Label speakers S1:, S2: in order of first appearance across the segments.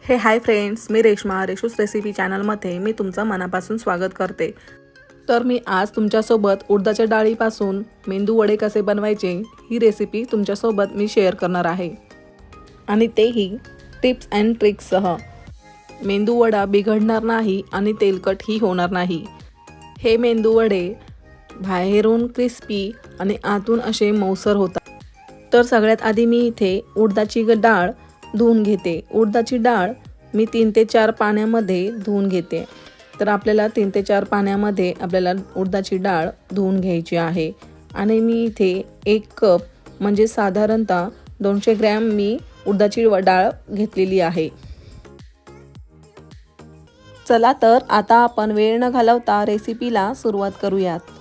S1: हे hi friends, मी Reshma रेशूस recipe चॅनलमध्ये मी तुमचं मनापासून स्वागत करते। तर मी आज तुमच्यासोबत उडदाच्या डाळीपासून मेंदू वडे कसे बनवायचे ही रेसिपी तुमच्यासोबत मी शेअर करणार आहे, आणि तेही टिप्स अँड ट्रिक्ससह। मेंदू वडा बिघडणार नाही आणि तेलकटही होणार नाही। हे मेंदू वडे बाहेरून क्रिस्पी आणि आतून असे मऊसर होतात। तर सगळ्यात आधी मी इथे उडदाची डाळ धुवून घेते। उडदाची डाळ मी 3 ते 4 पाण्यामध्ये धुवून घेते। तर आपल्याला 3 ते 4 पाण्यामध्ये आपल्याला उडदाची डाळ धुवून घ्यायची आहे। आणि मी इथे 1 कप म्हणजे साधारणतः 200 ग्रॅम मी उडदाची डाळ घेतलेली आहे। चला तर आता आपण वेळ न घालवता रेसिपीला सुरुवात करूयात।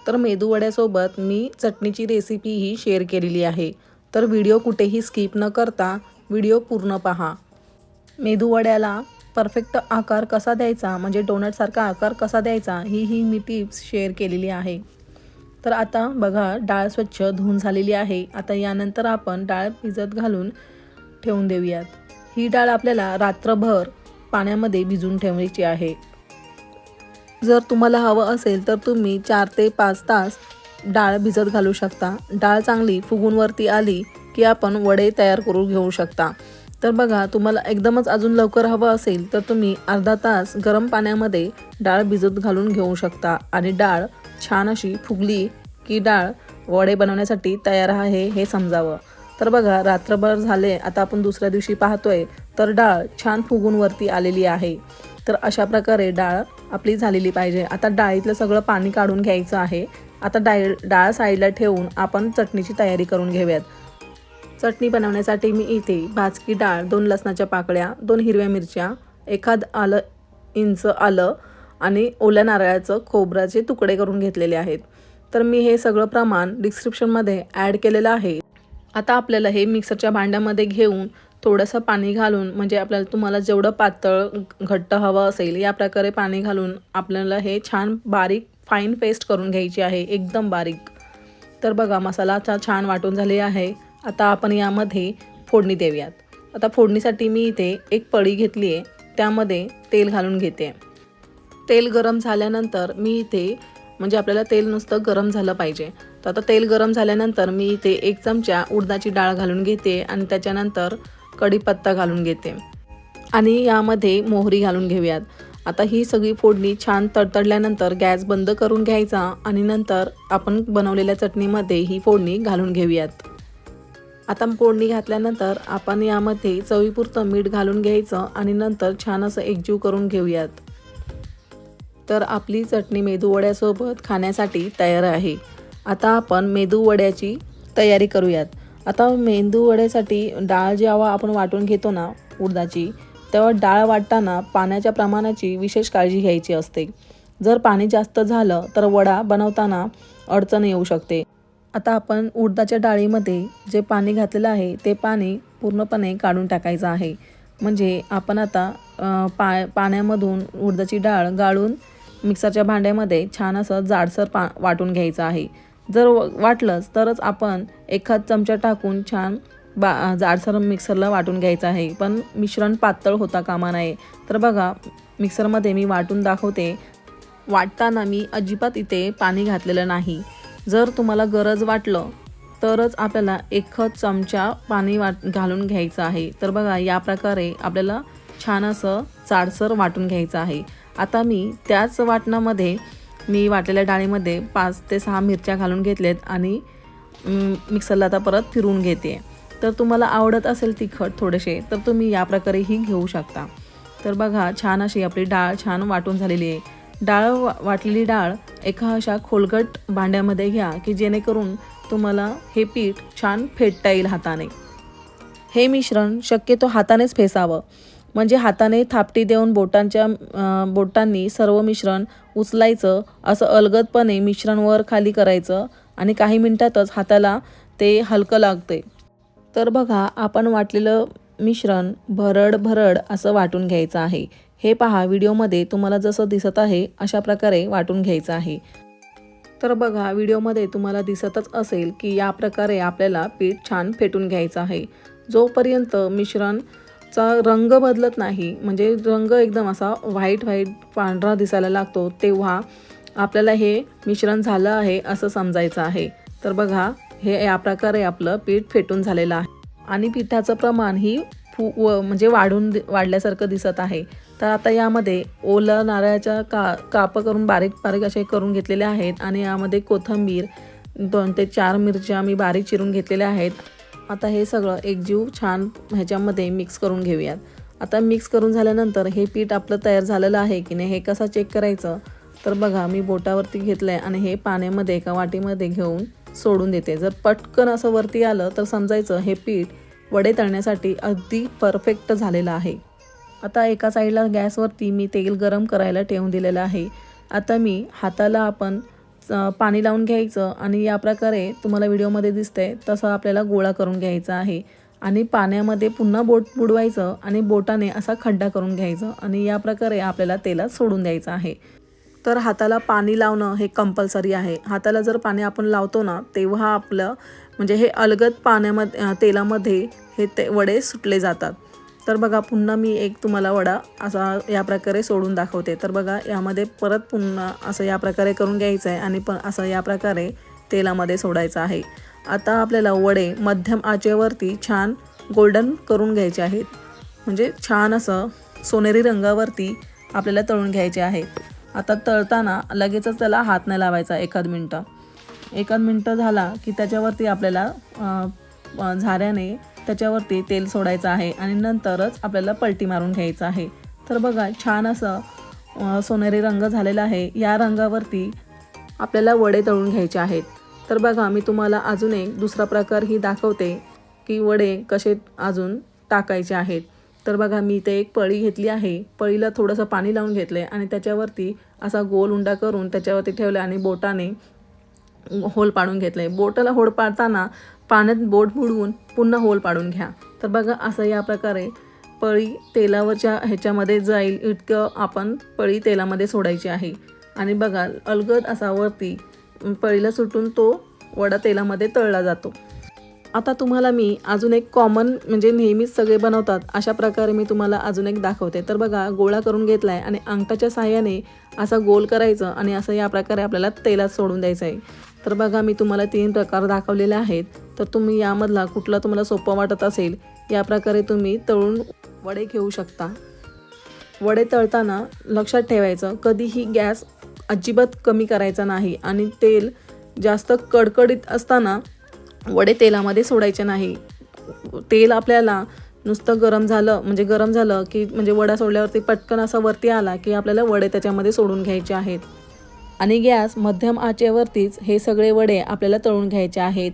S1: तर मेदू वड्यासोबत मी चटणीची रेसिपीही शेअर केलेली आहे। तर व्हिडिओ कुठेही स्किप न करता व्हिडिओ पूर्ण पहा। मेदू वड्याला परफेक्ट आकार कसा द्यायचा, म्हणजे डोनट सारखा आकार कसा द्यायचा ही मी टिप्स शेअर केलेली आहे। तर आता बघा, डाळ स्वच्छ धुवून झालेली आहे। आता यानंतर आपण डाळ भिजत घालून ठेवून देऊयात। ही डाळ आपल्याला रात्रभर पाण्यामध्ये भिजवून ठेवायची आहे। जर तुम्हाला हवं असेल तर तुम्ही 4 ते 5 तास डाळ भिजत घालू शकता। डाळ चांगली फुगून वरती आली की आपण वडे तयार करून घेऊ शकता। तर बघा, तुम्हाला एकदमच अजून लवकर हवं असेल तर तुम्ही अर्धा तास गरम पाण्यामध्ये डाळ भिजत घालून घेऊ शकता। आणि डाळ छान अशी फुगली की डाळ वडे बनवण्यासाठी तयार आहे हे समजावं। तर बघा, रात्रभर झाले, आता आपण दुसऱ्या दिवशी पाहतोय तर डाळ छान फुगून वरती आलेली आहे। तर अशा प्रकारे डाळ आपली झालेली पाहिजे। आता डाळीतलं सगळं पाणी काढून घ्यायचं आहे। आता डाळ साईडला ठेवून आपण चटणीची तयारी करून घेऊयात। चटणी बनवण्यासाठी मी इथे भाजकी डाळ, 2 लसणाच्या पाकळ्या, 2 हिरव्या मिरच्या, 1 इंच आलं आणि ओल्या नारळाचं खोबऱ्याचे तुकडे करून घेतलेले आहेत। तर मी हे सगळं प्रमाण डिस्क्रिप्शनमध्ये ॲड केलेलं आहे। आता आपल्याला हे मिक्सरच्या भांड्यामध्ये घेऊन थोडंसं पाणी घालून, म्हणजे आपल्याला तुम्हाला जेवढं पातळ घट्ट हवं असेल या प्रकारे पाणी घालून आपल्याला हे छान बारीक फाईन पेस्ट करून घ्यायची आहे, एकदम बारीक। तर बघा, मसाला छान वाटून झाले आहे। आता आपण यामध्ये फोडणी देऊयात। आता फोडणीसाठी मी इथे 1 पळी घेतली आहे, त्यामध्ये तेल घालून घेते। तेल गरम झाल्यानंतर मी इथे, म्हणजे आपल्याला तेल नुसतं गरम झालं पाहिजे। तर आता तेल गरम झाल्यानंतर मी इथे 1 चमचा उडदाची डाळ घालून घेते आणि त्याच्यानंतर कढीपत्ता घालून घेते आणि यामध्ये मोहरी घालून घेऊयात। आता ही सगळी फोडणी छान तडतडल्यानंतर गॅस बंद करून घ्यायचा आणि नंतर आपण बनवलेल्या चटणीमध्ये ही फोडणी घालून घेऊयात। आता फोडणी घातल्यानंतर आपण यामध्ये चवीपुरतं मीठ घालून घ्यायचं आणि नंतर छान असं एकजीव करून घेऊयात। तर आपली चटणी मेदू वड्यासोबत खाण्यासाठी तयार आहे। आता आपण मेदू वड्याची तयारी करूयात। आता मेंदू वड्यासाठी डाळ जेव्हा आपण वाटून घेतो ना उडदाची, तेव्हा डाळ वाटताना पाण्याच्या प्रमाणाची विशेष काळजी घ्यायची असते। जर पाणी जास्त झालं तर वडा बनवताना अडचण येऊ शकते। आता आपण उडदाच्या डाळीमध्ये जे पाणी घातलेलं आहे ते पाणी पूर्णपणे काढून टाकायचं आहे। म्हणजे आपण आता पाण्यामधून उडदाची डाळ गाळून मिक्सरच्या भांड्यामध्ये छान असं जाडसर वाटून घ्यायचं आहे। जर वाटलंच तरच आपण 1 चमचा टाकून छान जाडसर मिक्सरला वाटून घ्यायचं आहे, पण मिश्रण पातळ होता कामा नये। तर बघा, मिक्सरमध्ये मी वाटून दाखवते। वाटताना मी अजिबात इथे पाणी घातलेलं नाही। जर तुम्हाला गरज वाटलं तरच आपल्याला 1 चमचा पाणी घालून घ्यायचं आहे। तर बघा, या प्रकारे आपल्याला छान असं जाडसर वाटून घ्यायचं आहे। आता मी त्याच वाटणामध्ये मी वाटलेल्या डाळीमध्ये 5 ते 6 मिरच्या घालून घेतलेत आणि मिक्सरला आता परत फिरवून घेते। तर तुम्हाला आवडत असेल तिखट थोडेसे तर तुम्ही या प्रकारेही घेऊ शकता। तर बघा, छान अशी आपली डाळ छान वाटून झालेली आहे। वाटलेली डाळ एका अशा खोलगट भांड्यामध्ये घ्या की जेणेकरून तुम्हाला हे पीठ छान फेटता येईल हाताने। हे मिश्रण शक्यतो हातानेच फेसावं, म्हणजे हाताने थापटी देऊन बोटांनी सर्व मिश्रण उचलायचं। असं अलगदपणे मिश्रण वर खाली करायचं आणि काही मिनिटातच हाताला ते हलकं लागते। तर बघा, आपण वाटलेलं मिश्रण भरड असं वाटून घ्यायचं आहे। हे पहा, व्हिडिओमध्ये तुम्हाला जसं दिसत आहे अशा प्रकारे वाटून घ्यायचं आहे। तर बघा व्हिडिओमध्ये तुम्हाला दिसतच असेल की या प्रकारे आपल्याला पीठ छान फेटून घ्यायचं आहे. जोपर्यंत मिश्रणचा रंग बदलत नाही, म्हणजे रंग एकदम असा व्हाईट पांढरा दिसायला लागतो, तेव्हा आपल्याला हे मिश्रण झालं आहे असं समजायचं आहे. तर बघा हे या प्रकारे आपलं पीठ फेटून झालेलं आहे आणि पिठाचं प्रमाण ही म्हणजे वाढल्यासारखं दिसत आहे. तर आता यामध्ये ओलं नारळाच्या काप करून बारीक असे करून घेतलेले आहेत आणि यामध्ये कोथिंबीर 2 ते 4 मिरच्या मी बारीक चिरून घेतलेल्या आहेत. आता हे सगळं एकजीव छान ह्याच्यामध्ये मिक्स करून घेऊयात. आता मिक्स करून झाल्यानंतर हे पीठ आपलं तयार झालेलं आहे की नाही हे कसं चेक करायचं, तर बघा मी बोटावरती घेतलं आहे आणि हे पाण्यामध्ये एका वाटीमध्ये घेऊन सोडून देते. जर पटकन असं वरती आलं तर समजायचं हे पीठ वडे तळण्यासाठी अगदी परफेक्ट झालेलं आहे. आता एका साईडला गॅसवरती मी तेल गरम करायला ठेवून दिलेलं आहे. आता मी हाताला आपण पाणी लावून घ्यायचं आणि या प्रकारे तुम्हाला व्हिडिओमध्ये दिसतंय तसं आपल्याला गोळा करून घ्यायचा आहे आणि पाण्यामध्ये पुन्हा बोट बुडवायचं आणि बोटाने असा खड्डा करून घ्यायचं आणि या प्रकारे आपल्याला तेलात सोडून द्यायचं आहे. तर हाताला पाणी लावणं हे कंपल्सरी आहे. हाताला जर पाणी आपण लावतो ना तेव्हा आपलं म्हणजे हे अलगद तेलामध्ये हे वडे सुटले जातात. तर बघा पुन्हा मी एक तुम्हाला वडा असा या प्रकारे सोडून दाखवते. तर बघा यामध्ये परत पुन्हा असं या प्रकारे करून घ्यायचं आहे आणि पण असं या प्रकारे तेलामध्ये सोडायचं आहे. आता आपल्याला वडे मध्यम आचेवरती छान गोल्डन करून घ्यायचे आहेत, म्हणजे छान असं सोनेरी रंगावरती आपल्याला तळून घ्यायचे आहेत. आता तळताना लगेचच त्याला हात नाही लावायचा. एखाद मिनटं झाला की त्याच्यावरती आपल्याला झाऱ्याने त्याच्यावरती तेल सोडायचं आहे आणि नंतरच आपल्याला पलटी मारून घ्यायचं आहे. तर बघा छान असं सोनेरी रंग झालेला आहे. या रंगावरती आपल्याला वडे तळून घ्यायचे आहेत. तर बघा मी तुम्हाला अजून एक दुसरा प्रकारही दाखवते की वडे कसे अजून टाकायचे आहेत. तर बघा मी इथे एक पळी घेतली आहे. पळीला थोडंसं पाणी लावून घेतले आणि त्याच्यावरती असा गोल उंडा करून त्याच्यावरती ठेवले आणि बोटाने होल पाडून घेतले. बोटाला होल पाडताना पाण्यात बोट बुडवून पुन्हा होल पाडून घ्या. तर बघा असं या प्रकारे पळी तेलावरच्या ह्याच्यामध्ये जाईल इतकं आपण पळी तेलामध्ये सोडायची आहे आणि बघा अलगद असा वरती पळीला सुटून तो वडा तेलामध्ये तळला जातो. आता तुम्हाला मी अजून एक कॉमन म्हणजे नेहमीच सगळे बनवतात अशा प्रकारे मी तुम्हाला अजून एक दाखवते. तर बघा गोळा करून घेतला आहे आणि अंगठाच्या साहाय्याने असा गोल करायचं आणि असं या प्रकारे आपल्याला तेलात सोडून द्यायचं आहे. तर बघा मी तुम्हाला 3 प्रकार दाखवलेले आहेत. तर तुम्ही यामधला कुठला तुम्हाला सोपं वाटत असेल या प्रकारे तुम्ही तळून वडे घेऊ शकता. वडे तळताना लक्षात ठेवायचं कधीही गॅस अजिबात कमी करायचा नाही आणि तेल जास्त कडकडीत असताना वडे तेलामध्ये सोडायचे नाही. तेल आपल्याला नुसतं गरम झालं की म्हणजे वडा सोडल्यावरती पटकन असा वरती आला की आपल्याला वडे त्याच्यामध्ये सोडून घ्यायचे आहेत आणि गॅस मध्यम आचेवरतीच हे सगळे वडे आपल्याला तळून घ्यायचे आहेत.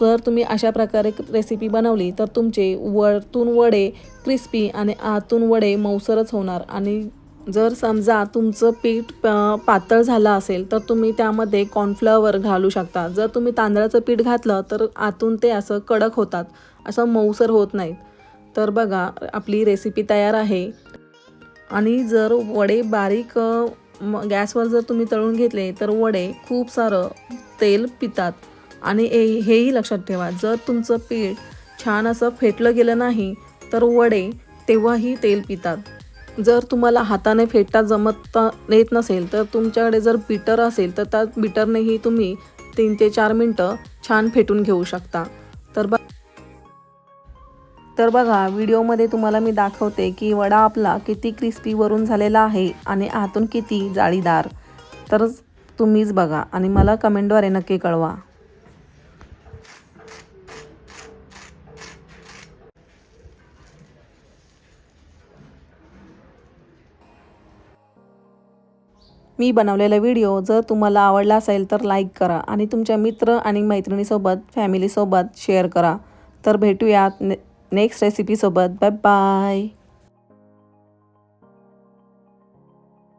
S1: जर तुम्ही अशा प्रकारे रेसिपी बनवली तर तुमचे वरतून वडे क्रिस्पी आणि आतून वडे मऊसरच होणार. आणि जर समजा तुमचं पीठ पातळ झालं असेल तर तुम्ही त्यामध्ये कॉर्नफ्लॉवर घालू शकता. जर तुम्ही तांदळाचं पीठ घातलं तर आतून ते असं कडक होतात, असं मऊसर होत नाहीत. तर बघा आपली रेसिपी तयार आहे. आणि जर वडे बारीक गॅसवर जर तुम्ही तळून घेतले तर वडे खूप सारं तेल पितात. आणि हेही लक्षात ठेवा जर तुमचं पीठ छान असं फेटलं गेलं नाही तर वडे तेव्हाही तेल पितात. जर तुम्हाला हाताने फेटता जमता येत नसेल तर तुमच्याकडे जर बीटर असेल तर त्या बीटरनेही तुम्ही 3 ते 4 मिनटं छान फेटून घेऊ शकता. तर बघा व्हिडिओमध्ये तुम्हाला मी दाखवते की वडा आपला किती क्रिस्पी वरून झालेला आहे आणि आतून किती जाळीदार. तर तुम्हीच बघा आणि मला कमेंटद्वारे नक्की कळवा. मी बनवलेला व्हिडिओ जर तुम्हाला आवडला असेल तर लाईक करा आणि तुमच्या मित्र आणि मैत्रिणीसोबत फॅमिलीसोबत शेअर करा. तर भेटूयात नेक्स्ट रेसिपीसोबत. Bye bye.